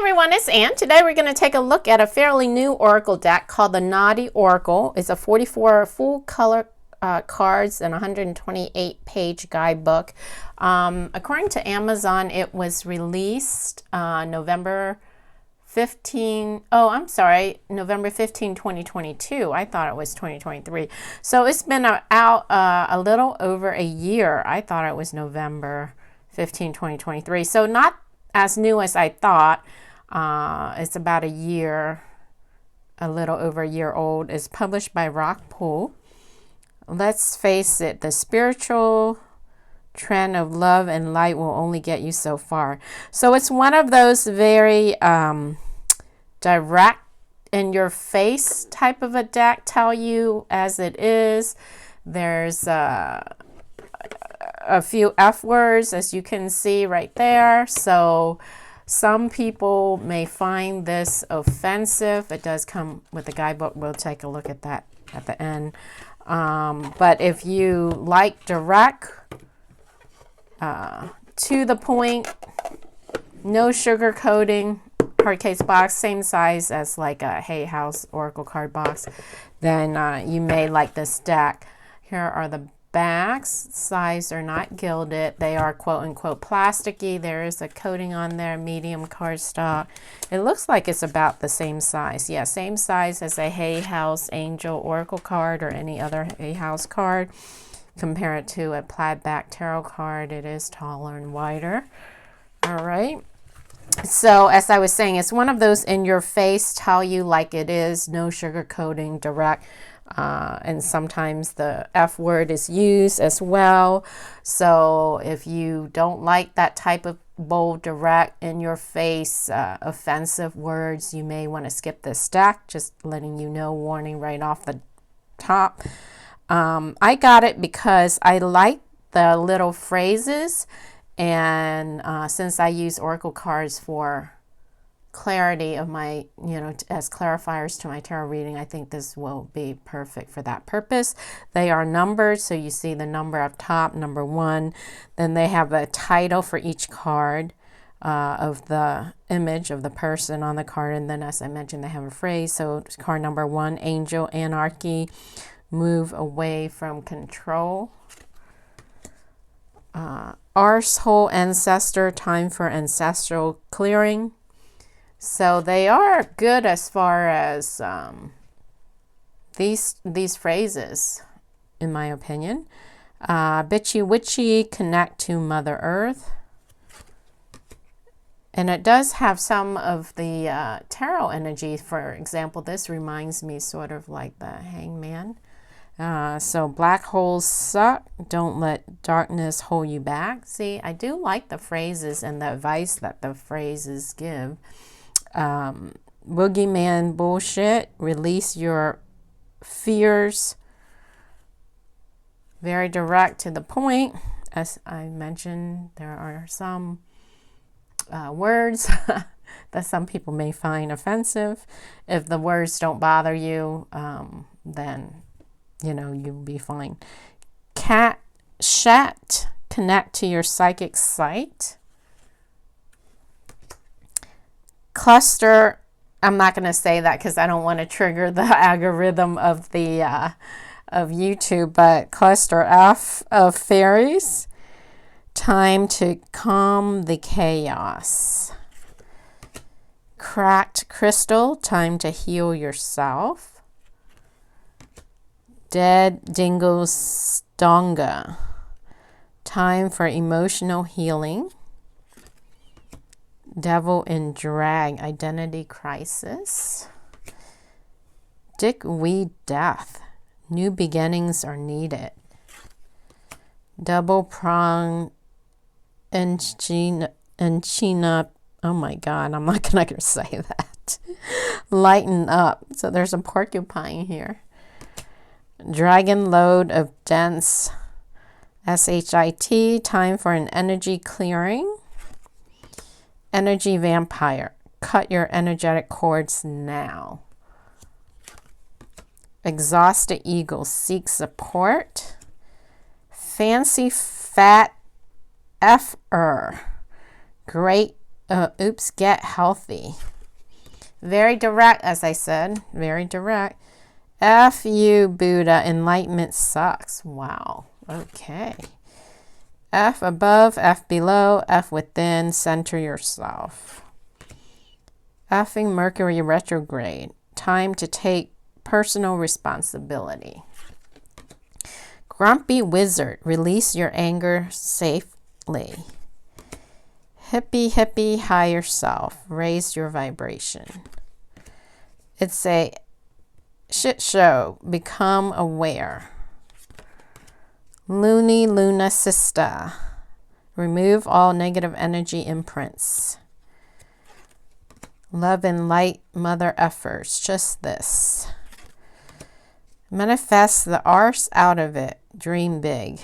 Everyone, it's Ann. Today we're going to take a look at a fairly new Oracle deck called the Naughty Oracle. It's a 44 full color cards and 128 page guidebook. According to Amazon, it was released November 15, November 15, 2022. I thought it was 2023. So it's been out a little over a year. I thought it was November 15, 2023. So not as new as I thought. It's about a year, a little over a year old. It's published by Rockpool. Let's face it, the spiritual trend of love and light will only get you so far. So it's one of those very direct in your face type of a deck, tell you as it is. There's a few F words, as you can see right there. So some people may find this offensive. It does come with a guidebook. We'll take a look at that at the end. But if you like direct, to the point, no sugarcoating, hard case box, same size as like a Hay House Oracle card box, then you may like this deck. Here are the backs. Sides are not gilded. They are quote unquote plasticky. There is a coating on there, medium cardstock. It looks like it's about the same size. Yeah, same size as a Hay House Angel Oracle card or any other Hay House card. Compare it to a plaid back tarot card. It is taller and wider. All right. So as I was saying, it's one of those in your face, tell you like it is, no sugarcoating, direct. And sometimes the F word is used as well. So if you don't like that type of bold, direct, in your face, offensive words, you may want to skip this deck. Just letting you know, warning right off the top. I got it because I like the little phrases, and since I use Oracle cards for clarity of my, as clarifiers to my tarot reading, I think this will be perfect for that purpose. They are numbered, so you see the number up top, number 1. Then they have a title for each card of the image of the person on the card, and then as I mentioned, they have a phrase. So card number 1, Angel, Anarchy, move away from control. Arsehole Ancestor, time for ancestral clearing. So they are good as far as these phrases, in my opinion. Bitchy Witchy, connect to Mother Earth. And it does have some of the tarot energy. For example, this reminds me sort of like the Hangman. So black holes suck. Don't let darkness hold you back. See, I do like the phrases and the advice that the phrases give. Boogeyman bullshit, release your fears. Very direct to the point. As I mentioned, there are some words that some people may find offensive. If the words don't bother you, then you'll be fine. Shat, connect to your psychic sight. Cluster, I'm not going to say that because I don't want to trigger the algorithm of the of YouTube, but cluster F of fairies. Time to calm the chaos. Cracked crystal, time to heal yourself. Dead dingo stonga, time for emotional healing. Devil in drag, identity crisis. Dickweed death, new beginnings are needed. Double prong enchina, oh my God, I'm not gonna say that. Lighten up, so there's a porcupine here. Dragon load of dense, SHIT, time for an energy clearing. Energy vampire, cut your energetic cords now. Exhausted eagle, seek support. Fancy fat F-er, great get healthy. Very direct, as I said. Very direct. F you, Buddha. Enlightenment sucks. Wow. Okay. F above, F below, F within. Center yourself. Effing Mercury retrograde. Time to take personal responsibility. Grumpy wizard. Release your anger safely. Hippie, hippie, higher self. Raise your vibration. It's a shit show. Become aware. Loony, Luna, sister. Remove all negative energy imprints. Love and light, mother effers. Just this. Manifest the arse out of it. Dream big.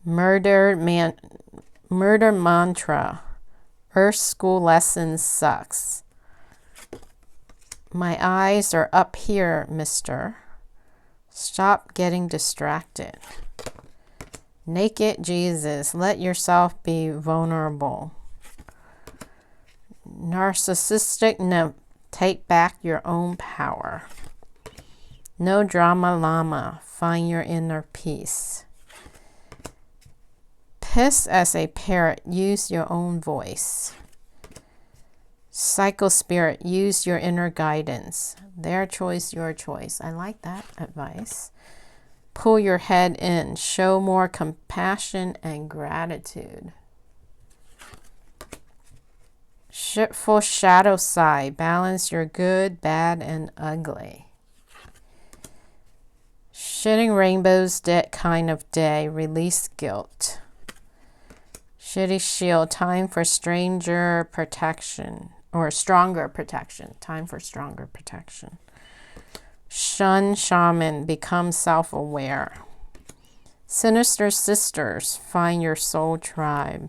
Murder mantra. Earth school lessons sucks. My eyes are up here, mister. Stop getting distracted. Naked Jesus. Let yourself be vulnerable. Narcissistic nymph. Take back your own power. No drama llama. Find your inner peace. Piss as a parrot. Use your own voice. Psycho spirit. Use your inner guidance. Their choice, your choice. I like that advice. Pull your head in. Show more compassion and gratitude. Shitful shadow side. Balance your good, bad, and ugly. Shitting rainbows, dead kind of day. Release guilt. Shitty shield. Time for stranger protection. Or stronger protection. Time for stronger protection. Shun shaman. Become self-aware. Sinister sisters. Find your soul tribe.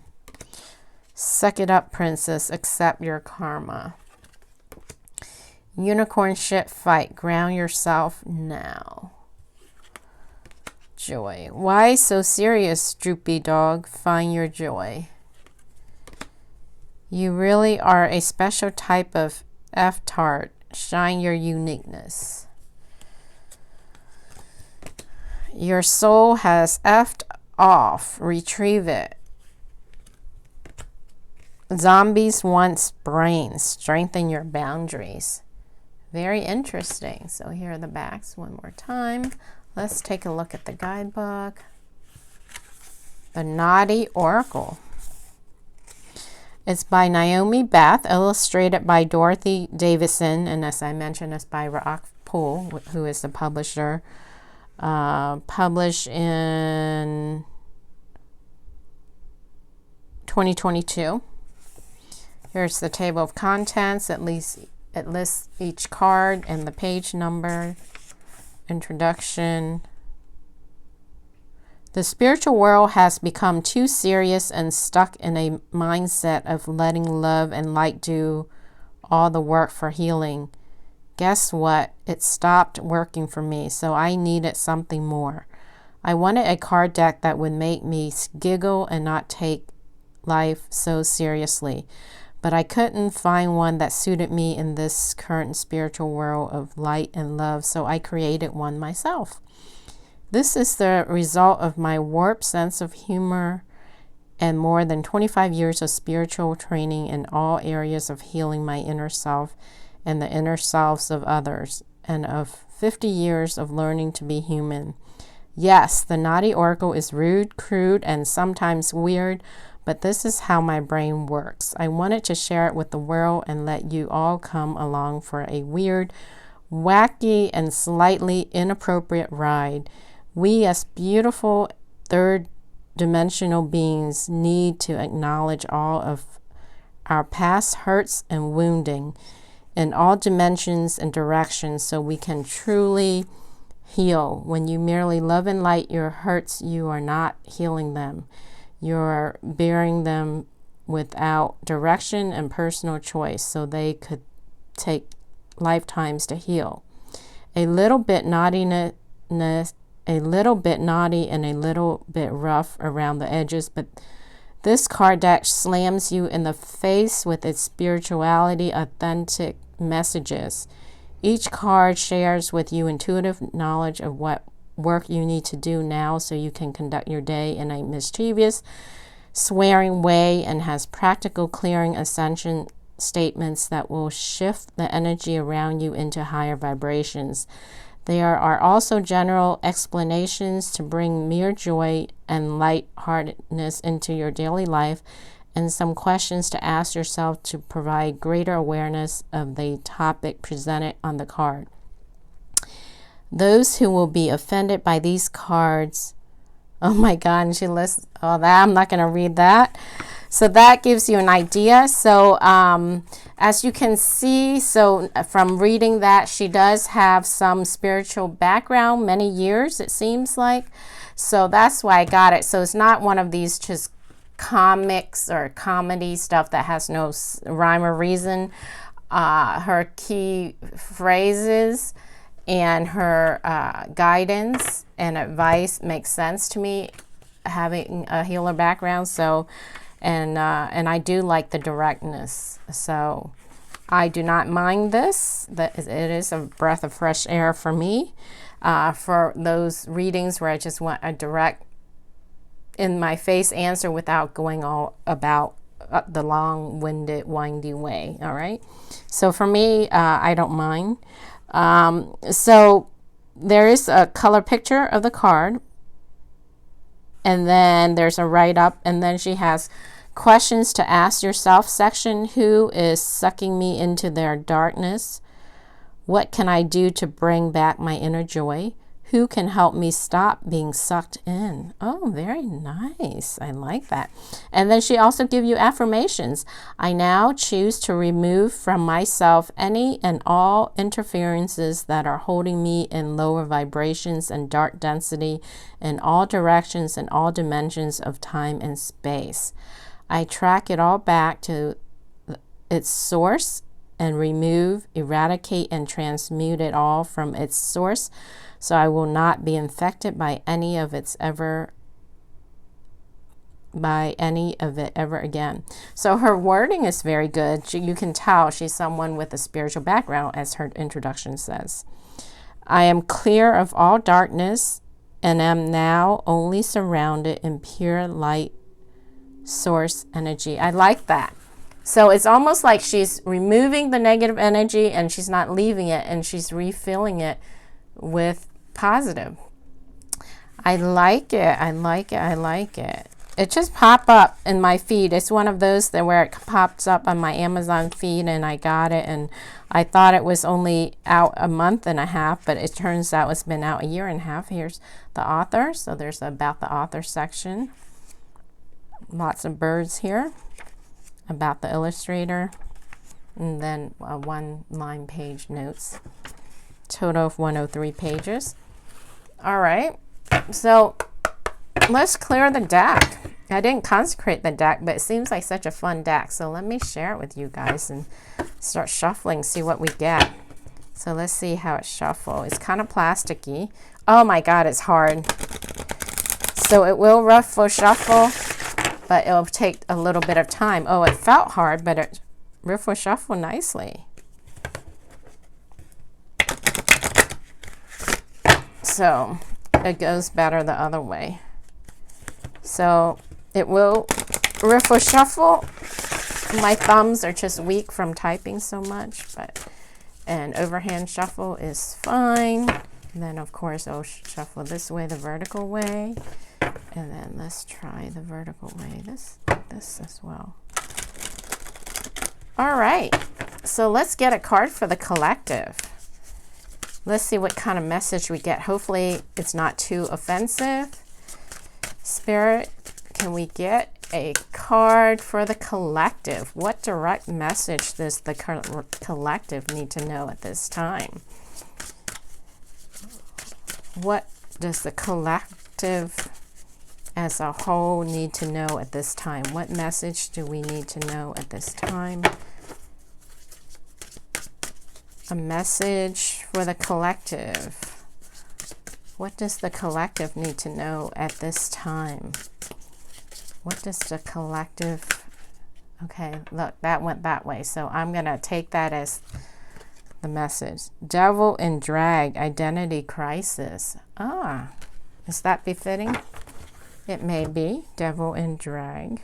Suck it up, princess. Accept your karma. Unicorn shit fight. Ground yourself now. Joy. Why so serious, droopy dog? Find your joy. You really are a special type of F-tart. Shine your uniqueness. Your soul has F'd off. Retrieve it. Zombies wants brains. Strengthen your boundaries. Very interesting. So here are the backs one more time. Let's take a look at the guidebook. The Naughty Oracle. It's by Naomi, Beth, illustrated by Dorothy, Davidson, and as I mentioned, it's by Rock Pool, who is the publisher. Published in 2022. Here's the table of contents. It lists each card and the page number. Introduction. The spiritual world has become too serious and stuck in a mindset of letting love and light do all the work for healing. Guess what? It stopped working for me, so I needed something more. I wanted a card deck that would make me giggle and not take life so seriously. But I couldn't find one that suited me in this current spiritual world of light and love, so I created one myself. This is the result of my warped sense of humor and more than 25 years of spiritual training in all areas of healing my inner self and the inner selves of others, and of 50 years of learning to be human. Yes, the Naughty Oracle is rude, crude, and sometimes weird, but this is how my brain works. I wanted to share it with the world and let you all come along for a weird, wacky, and slightly inappropriate ride. We as beautiful third-dimensional beings need to acknowledge all of our past hurts and wounding in all dimensions and directions so we can truly heal. When you merely love and light your hurts, you are not healing them. You're bearing them without direction and personal choice, so they could take lifetimes to heal. A little bit naughty and a little bit rough around the edges, but This card deck slams you in the face with its spirituality, authentic messages. Each card shares with you intuitive knowledge of what work you need to do now so you can conduct your day in a mischievous, swearing way, and has practical clearing ascension statements that will shift the energy around you into higher vibrations. There are also general explanations to bring mere joy and lightheartedness into your daily life, and some questions to ask yourself to provide greater awareness of the topic presented on the card. Those who will be offended by these cards, oh my God, and she lists all that. I'm not going to read that. So that gives you an idea. So as you can see, so from reading that, she does have some spiritual background, many years it seems like. So that's why I got it. So it's not one of these just comics or comedy stuff that has no rhyme or reason. Her key phrases and her guidance and advice makes sense to me, having a healer background. So and I do like the directness, so I do not mind this. That it is a breath of fresh air for me, for those readings where I just want a direct, in my face answer without going all about the long-winded, windy way. All right, so for me, I don't mind. So there is a color picture of the card, and then there's a write-up, and then she has questions to ask yourself section. Who is sucking me into their darkness? What can I do to bring back my inner joy? Who can help me stop being sucked in? Oh, very nice. I like that. And then she also gives you affirmations. I now choose to remove from myself any and all interferences that are holding me in lower vibrations and dark density in all directions and all dimensions of time and space. I track it all back to its source and remove, eradicate, and transmute it all from its source, so I will not be infected by any of it ever again. So her wording is very good. You can tell she's someone with a spiritual background, as her introduction says. I am clear of all darkness and am now only surrounded in pure light source energy. I like that. So it's almost like she's removing the negative energy and she's not leaving it, and she's refilling it with positive. I like it. I like it. I like it. It just popped up in my feed. It's one of those that where it pops up on my Amazon feed, and I got it, and I thought it was only out a month and a half, but it turns out it's been out a year and a half. Here's the author. So there's about the author section. Lots of birds here. About the illustrator, and then one line page notes. Total of 103 pages. All right, so let's clear the deck. I didn't consecrate the deck, but it seems like such a fun deck, so let me share it with you guys and start shuffling, see what we get. So let's see how it shuffles. It's kind of plasticky. Oh my God, it's hard. So it will ruffle shuffle, but it'll take a little bit of time. Oh, it felt hard, but it riffle shuffle nicely. So it goes better the other way. So it will riffle shuffle. My thumbs are just weak from typing so much, but and overhand shuffle is fine. And then of course I'll shuffle this way, the vertical way. And then let's try the vertical way, this as well. All right, so let's get a card for the collective. Let's see what kind of message we get. Hopefully it's not too offensive. Spirit, can we get a card for the collective? What direct message does the collective need to know at this time? What does the collective as a whole need to know at this time? What message do we need to know at this time? A message for the collective. What does the collective need to know at this time? What does the collective... Okay, look, that went that way. So I'm going to take that as the message. Devil in drag, identity crisis. Ah, is that befitting? It may be. Devil in drag.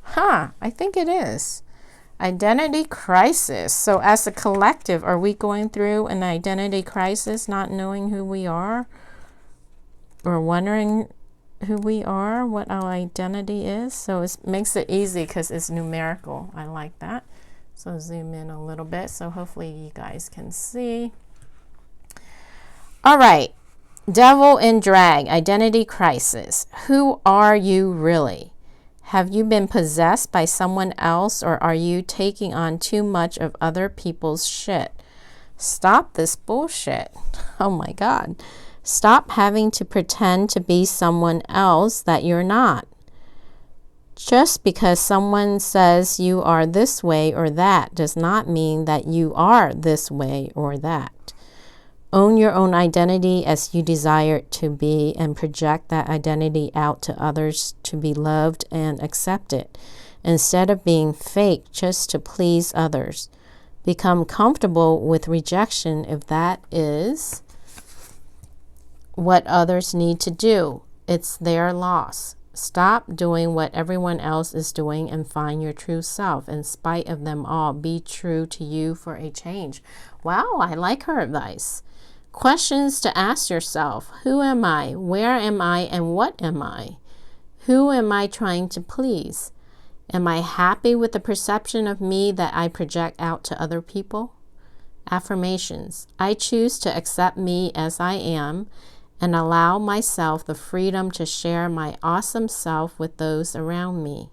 Huh, I think it is. Identity crisis. So as a collective, are we going through an identity crisis, not knowing who we are? Or wondering who we are, what our identity is? So it makes it easy because it's numerical. I like that. So zoom in a little bit so hopefully you guys can see. All right. Devil in drag, identity crisis. Who are you really? Have you been possessed by someone else, or are you taking on too much of other people's shit? Stop this bullshit. Oh my God. Stop having to pretend to be someone else that you're not. Just because someone says you are this way or that does not mean that you are this way or that. Own your own identity as you desire it to be and project that identity out to others to be loved and accepted, instead of being fake just to please others. Become comfortable with rejection if that is what others need to do. It's their loss. Stop doing what everyone else is doing and find your true self. In spite of them all, be true to you for a change. Wow, I like her advice. Questions to ask yourself. Who am I? Where am I? And what am I? Who am I trying to please? Am I happy with the perception of me that I project out to other people? Affirmations. I choose to accept me as I am and allow myself the freedom to share my awesome self with those around me.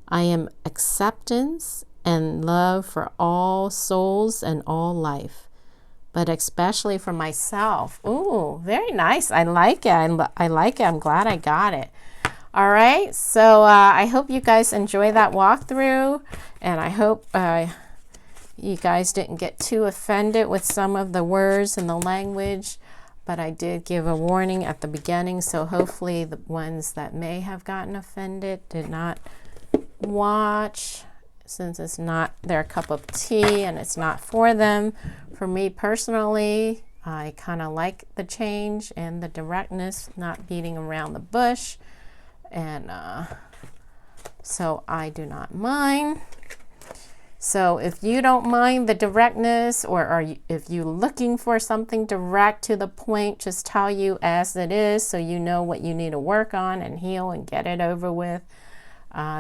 I am acceptance and love for all souls and all life, but especially for myself. Ooh, very nice. I like it. I like it. I'm glad I got it. All right. So I hope you guys enjoy that walkthrough, and I hope you guys didn't get too offended with some of the words and the language, but I did give a warning at the beginning, so hopefully the ones that may have gotten offended did not watch, since it's not their cup of tea and it's not for them. For me personally, I kind of like the change and the directness, not beating around the bush, and so I do not mind. So if you don't mind the directness, or if you're looking for something direct to the point, just tell you as it is so you know what you need to work on and heal and get it over with.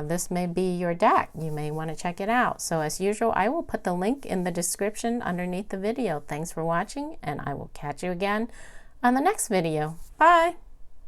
This may be your deck. You may want to check it out. So as usual, I will put the link in the description underneath the video. Thanks for watching, and I will catch you again on the next video. Bye.